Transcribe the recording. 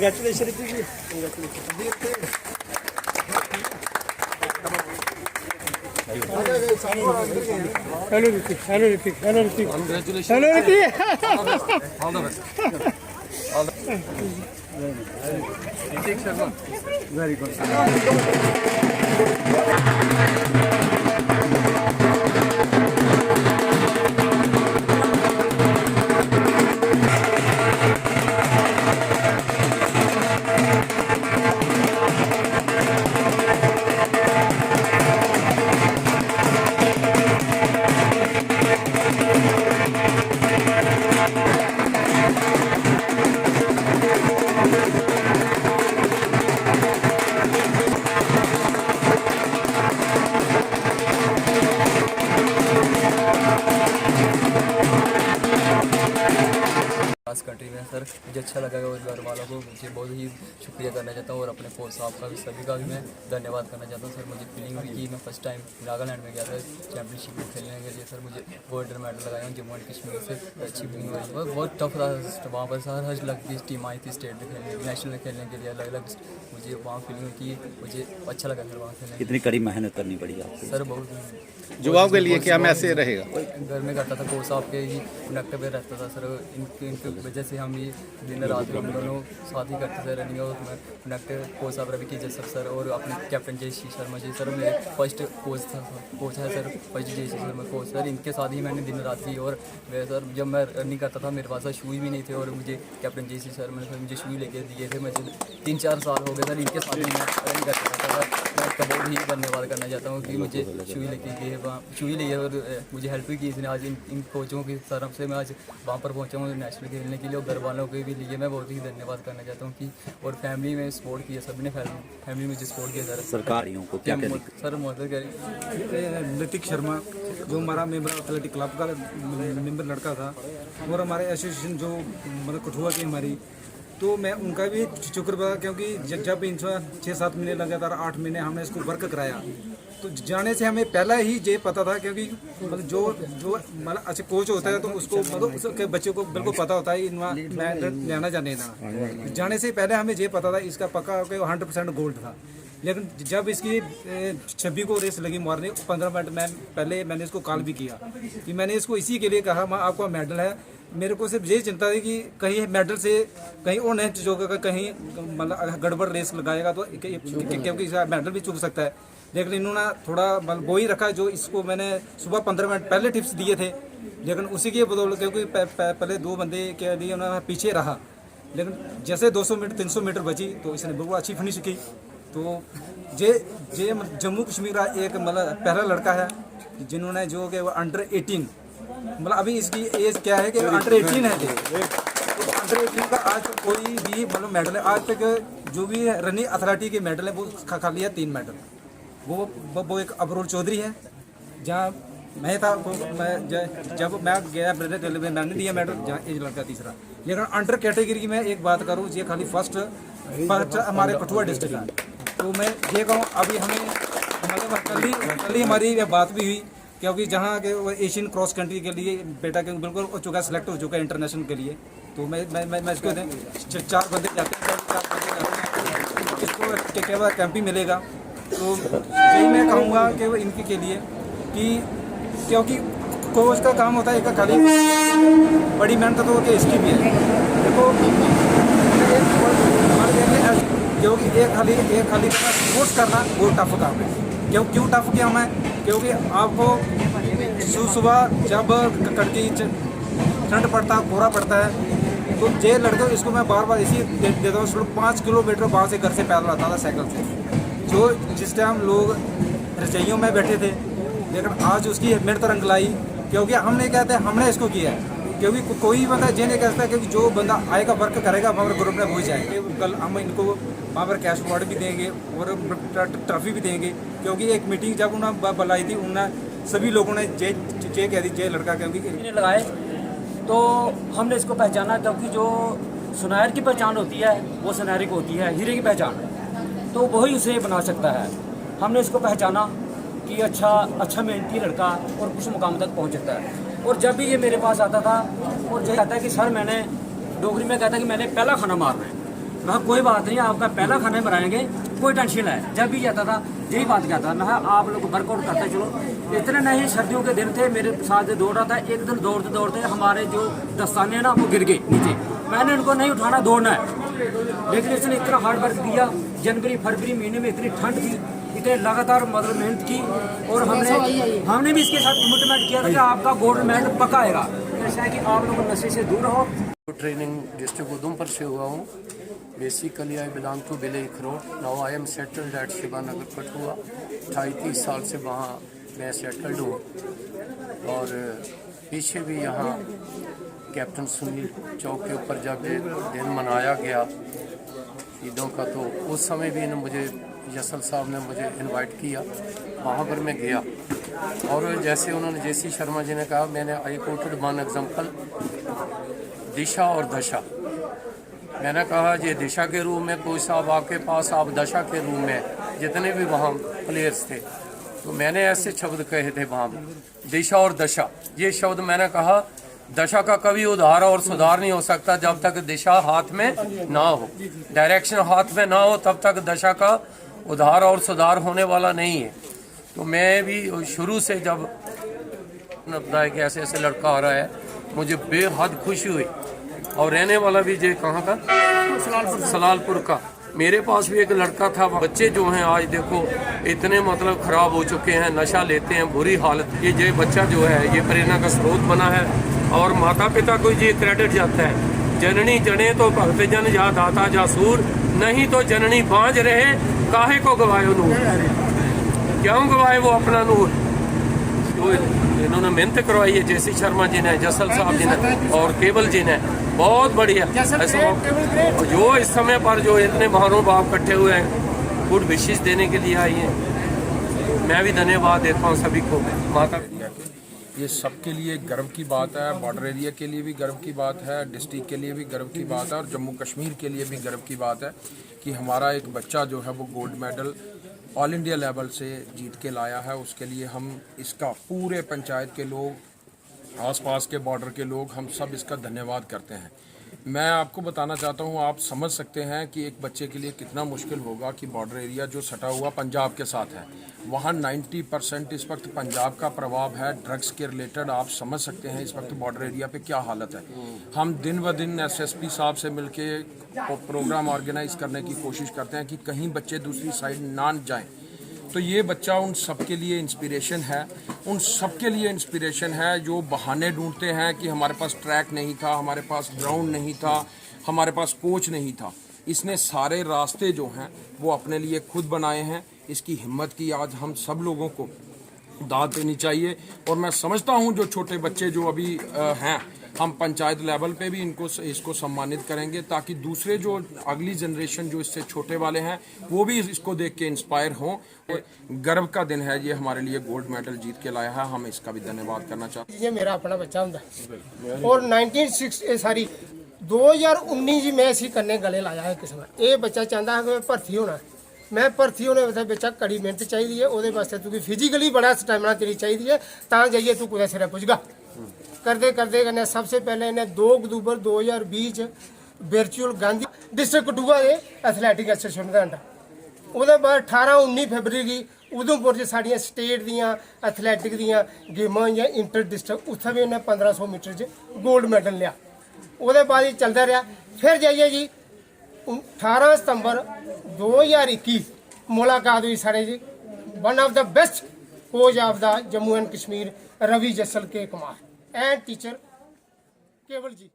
Congratulation ji, congratulation. Hello Ritik, hello Ritik, hello Ritik, Congratulations. Hello Ritik. All the best. All the Ritik Sharma. Very good. खास country में sir मुझे अच्छा लगा और घर वालों को मुझे बहुत ही शुक्रिया करना चाहता हूँ और अपने कोच साहब का भी सभी का भी मैं धन्यवाद करना चाहता हूँ। सर मुझे फीलिंग हुई कि मैं फर्स्ट टाइम नागालैंड में गया था चैम्पियनशिप में खेलने के लिए। सर मुझे गोल्ड मेडल लगाया हूँ जम्मू एंड कश्मीर से। अच्छी फीलिंग हुई, बहुत टफ था वहाँ पर। सर हर लग की टीम आई थी स्टेट में खेलने, नेशनल में खेलने के लिए अलग अलग। मुझे वहाँ फीलिंग हुई कि मुझे अच्छा लगा सर वहाँ खेलने। कितनी कड़ी मेहनत करनी पड़ी आपको? सर बहुत युवाओं के लिए क्या मैसेज रहेगा? घर में करता था, कोच साहब के ही कनेक्ट पे रहता था सर। इनकी वजह से हम ये दिन रात हम दोनों साथ ही करते थे रनिंग। और मैं कनेक्ट कोच साहब रवि की जसर सर और अपने कैप्टन जयश्री शर्मा जी सर मेरे फर्स्ट कोच है sir, first Jayashree Sharma coach sir. इनके साथ ही मैंने दिन रात की। और मैं सर जब मैं रनिंग करता था मेरे पास शूज़ भी नहीं थे और मुझे कैप्टन जयश्री शर्मा ने मुझे शूज़ लेके दिए थे। मुझे 3-4 साल हो गए सर इनके साथ ही मैं रनिंग करता था सर। मैं इसका बहुत ही धन्यवाद करना चाहता हूँ कि मुझे शूज़ लेके दिए, वहाँ शूज़ लिए और मुझे हेल्प भी की इसने। आज इन कोचों की तरफ से मैं आज वहाँ पर पहुँचा हूँ नेशनल खेलने के लिए। और घर वालों के भी लिए मैं बहुत ही धन्यवाद करना चाहता हूँ कि और फैमिली में सपोर्ट किया, सभी ने फैमिली मुझे सपोर्ट किया सर। सरकारियों को क्या क्या सर मदद करें। ऋतिक शर्मा जो हमारा मेंबर एथलेटिक क्लब का मेंबर लड़का था और हमारे एसोसिएशन जो मतलब कठुआ की हमारी, तो मैं उनका भी शुक्रगुजार क्योंकि जब इनसे 6-7 महीने लगातार 8 महीने हमने इसको वर्क कराया। तो जाने से हमें पहला ही ये पता था क्योंकि मतलब जो मतलब अच्छा कोच होता है तो उसको मतलब उसके बच्चों को बिल्कुल पता होता है मैं लेना जाने ना। जाने से पहले हमें ये पता था इसका पक्का 100% गोल्ड था। लेकिन जब इसकी 26 को रेस लगी मॉर्निंग 15 मिनट में पहले मैंने इसको कॉल भी किया कि मैंने इसको इसी के लिए कहा मैं आपका मेडल है। मेरे को सिर्फ यही चिंता थी कि कहीं मेडल से कहीं और नहीं चूकेगा, कहीं मतलब गड़बड़ रेस लगाएगा तो क्योंकि इसका मेडल भी चूक सकता है। लेकिन इन्होंने थोड़ा मतलब वो ही रखा जो इसको मैंने सुबह 15 मिनट पहले टिप्स दिए थे। लेकिन उसी के बदौलत क्योंकि पहले 2 बंदे के लिए उन्होंने पीछे रहा, लेकिन जैसे 200 मीटर 300 मीटर बची तो इसने बिल्कुल अच्छी फिनिश की। तो ये जम्मू कश्मीर का एक मतलब पहला लड़का है जिन्होंने जो कि वो अंडर 18 मतलब अभी इसकी एज क्या है कि अंडर 18 है। अंडर 18 का आज तक कोई भी मतलब मेडल है आज तक जो भी रनिंग अथलेटिक के मेडल है वो खा लिया 3 मेडल। वो एक अबरोल चौधरी है जहाँ मैं था जब मैं गया ब्रदर रेलवे मैंने दिया मेडल जहाँ एज लड़का तीसरा। लेकिन अंडर कैटेगरी की मैं एक बात करूँ ये खाली फर्स्ट हमारे कठुआ डिस्ट्रिक्ट का। तो मैं ये कहूँ अभी हमें मतलब कल ही हमारी बात भी हुई क्योंकि जहाँ के वो एशियन क्रॉस कंट्री के लिए बेटा के बिल्कुल हो चुका है, सिलेक्ट हो चुका है इंटरनेशनल के लिए। तो मैं इसको 4 बंदे जाते हैं इसको केवल कैंप ही मिलेगा। तो यही मैं कहूँगा कि वो इनके के लिए कि क्योंकि कोच का काम होता है एक खाली बड़ी मेहनत तो कि इसकी भी है। देखो क्योंकि एक खाली कोर्स करना वो टफ काम है। क्यों टफ किया मैं क्योंकि आपको सुबह जब कड़की ठंड पड़ता है कोहरा पड़ता है तो ये लड़के इसको मैं बार बार इसी देता हूँ। 5 किलोमीटर वहाँ से घर से पैदल आता था साइकिल से। जो जिस टाइम लोग रजाइयों में बैठे थे लेकिन आज उसकी मेरे तरंग लाई क्योंकि हमने कहते हैं हमने इसको किया है। क्योंकि कोई बंदा ये नहीं कहता क्योंकि जो बंदा आएगा वर्क करेगा वहाँ पर ग्रुप में हो जाएंगे। कल हम इनको वहाँ पर कैश अवार्ड भी देंगे और ट्रॉफी भी देंगे क्योंकि एक मीटिंग जब उन्होंने बुलाई थी उन्होंने सभी लोगों ने जे कह दी जे लड़का क्योंकि लगाए तो हमने इसको पहचाना क्योंकि जो सुनहर की पहचान होती है वो सुनहरी को होती है, हीरे की पहचान तो वही उसे बना सकता है। हमने इसको पहचाना कि अच्छा मेहनती लड़का और कुछ मुकाम तक पहुँच सकता है। और जब भी ये मेरे पास आता था और ये कहता है कि सर मैंने डोगरी में कहता है कि मैंने पहला खाना मारना है मैं कहा, कोई बात नहीं, आपका पहला खाना बनाएंगे, कोई टेंशन है। जब भी जाता था यही बात कहता, मैं कहा, आप लोग वर्कआउट करते चलो। इतने नहीं, सर्दियों के दिन थे, मेरे साथ दौड़ रहा था। एक दिन दौड़ते दौड़ते हमारे जो दस्ताने ना वो गिर गए नीचे। मैंने उनको नहीं उठाना, दौड़ना है। लेकिन इसने इतना हार्ड वर्क किया। जनवरी फरवरी महीने में इतनी ठंड थी, इतने लगातार मतलब मेहनत की, और हमने भी इसके साथ कमिटमेंट किया था कि आपका गोल्ड मेडल पक्का आएगा। ऐसा है कि आप लोग नशे से दूर रहो। ट्रेनिंग डिस्ट्रिक्ट उधमपुर से हुआ हूँ। Basically I belong to village Kharot. Now I am settled at Shivanagar Kathua. 28-30 साल से वहाँ मैं सेटल्ड हूँ, और पीछे भी यहाँ कैप्टन सुनील चौक के ऊपर जब ये दिन मनाया गया ईदों का, तो उस समय भी इन्होंने मुझे, यसल साहब ने मुझे इनवाइट किया, वहाँ पर मैं गया। और जैसे उन्होंने जेसी शर्मा जी ने कहा, मैंने आई कोटेड वन एग्जाम्पल, दिशा और दशा। मैंने कहा ये दिशा के रूप में, कोई साहब आपके पास, आप दशा के रूप में, जितने भी वहाँ प्लेयर्स थे, तो मैंने ऐसे शब्द कहे थे वहाँ, दिशा और दशा। ये शब्द मैंने कहा, दशा का कभी उधार और सुधार नहीं हो सकता जब तक दिशा हाथ में ना हो, डायरेक्शन हाथ में ना हो, तब तक दशा का उधार और सुधार होने वाला नहीं है। तो मैं भी शुरू से जब बताया कि ऐसे ऐसे लड़का आ रहा है, मुझे बेहद खुशी हुई। और रहने वाला भी जे कहाँ का, सलालपुर का। मेरे पास भी एक लड़का था। बच्चे जो हैं आज देखो इतने मतलब ख़राब हो चुके हैं, नशा लेते हैं, बुरी हालत। ये बच्चा जो है ये प्रेरणा का स्रोत बना है, और माता पिता को ये क्रेडिट जाता है। जननी जने तो भक्त जन या दाता जासूर, नहीं तो जननी बांझ रहे, काहे को गवाए नूर, क्यों गवाए वो अपना नूर। तो इन्होंने मेहनत करवाई है जेसी शर्मा जी ने, जसल साहब जी ने और केवल जी ने, बहुत बढ़िया। ऐसा जो इस समय पर जो इतने महानुभाव इकट्ठे हुए हैं, गुड विशेष देने के लिए आई हैं, मैं भी धन्यवाद देता हूँ सभी को। माता ये सबके लिए गर्व की बात है, बॉर्डर एरिया के लिए भी गर्व की बात है, डिस्ट्रिक्ट के लिए भी गर्व की बात है, और जम्मू कश्मीर के लिए भी गर्व की बात है कि हमारा एक बच्चा जो है वो gold medal all India level से जीत के लाया है। उसके लिए हम इसका पूरे पंचायत के लोग, आसपास के बॉर्डर के लोग, हम सब इसका धन्यवाद करते हैं। मैं आपको बताना चाहता हूं, आप समझ सकते हैं कि एक बच्चे के लिए कितना मुश्किल होगा कि बॉर्डर एरिया जो सटा हुआ पंजाब के साथ है, वहाँ 90% इस वक्त पंजाब का प्रभाव है ड्रग्स के रिलेटेड। आप समझ सकते हैं इस वक्त बॉर्डर एरिया पे क्या हालत है। हम दिन ब दिन एसएसपी साहब से मिलके प्रोग्राम ऑर्गेनाइज करने की कोशिश करते हैं कि कहीं बच्चे दूसरी साइड ना जाएं। तो ये बच्चा उन सब के लिए इंस्पिरेशन है, उन सब के लिए इंस्पिरेशन है जो बहाने ढूंढते हैं कि हमारे पास ट्रैक नहीं था, हमारे पास ग्राउंड नहीं था, हमारे पास कोच नहीं था। इसने सारे रास्ते जो हैं वो अपने लिए खुद बनाए हैं। इसकी हिम्मत की आज हम सब लोगों को दाद देनी चाहिए। और मैं समझता हूं जो छोटे बच्चे जो अभी हैं, हम पंचायत लेवल पे भी इसको सम्मानित करेंगे, ताकि दूसरे जो अगली जनरेशन जो इससे छोटे वाले हैं वो भी इसको देख के इंस्पायर हों। गर्व का दिन है ये हमारे लिए, गोल्ड मेडल जीत के लाया है, हम इसका भी धन्यवाद करना चाहते हैं। ये मेरा अपना बच्चा होंगे और 2019 जी मैं इसी करने गले लाया है किस्म। ये बच्चा चाहता है कि भर्ती होना, मैं भर्ती होने वास्ते बच्चा कड़ी मेहनत चाहिए है, वो वास्ते तुकी फिजिकली बड़ा स्टैमिना तेरी चाहिए है, तां जाइए तू कुदै सिरे पुजगा। करते करते कन्नै सबसे पहले इन्हें 2 October 2020 virtual Gandhi district Kathua के एथलैटिक एसोसिएशन के अंडर, उसके बाद 18-19 फरवरी की उधमपुर च साड़ियाँ स्टेट दियाँ एथलैटिक दियाँ गेमां होइयां इंटर डिस्ट्रिक्ट, उत्थै भी उन्हें 1500 मीटर च गोल्ड मेडल लिया। उसके बाद ही चलता रहा, फिर जाइए जी 18 सितंबर 2021 मुलाकात हुई साढ़े जी one of the best coach of the Jammu and Kashmir Ravi Jasal के कुमार एंड टीचर केवल जी।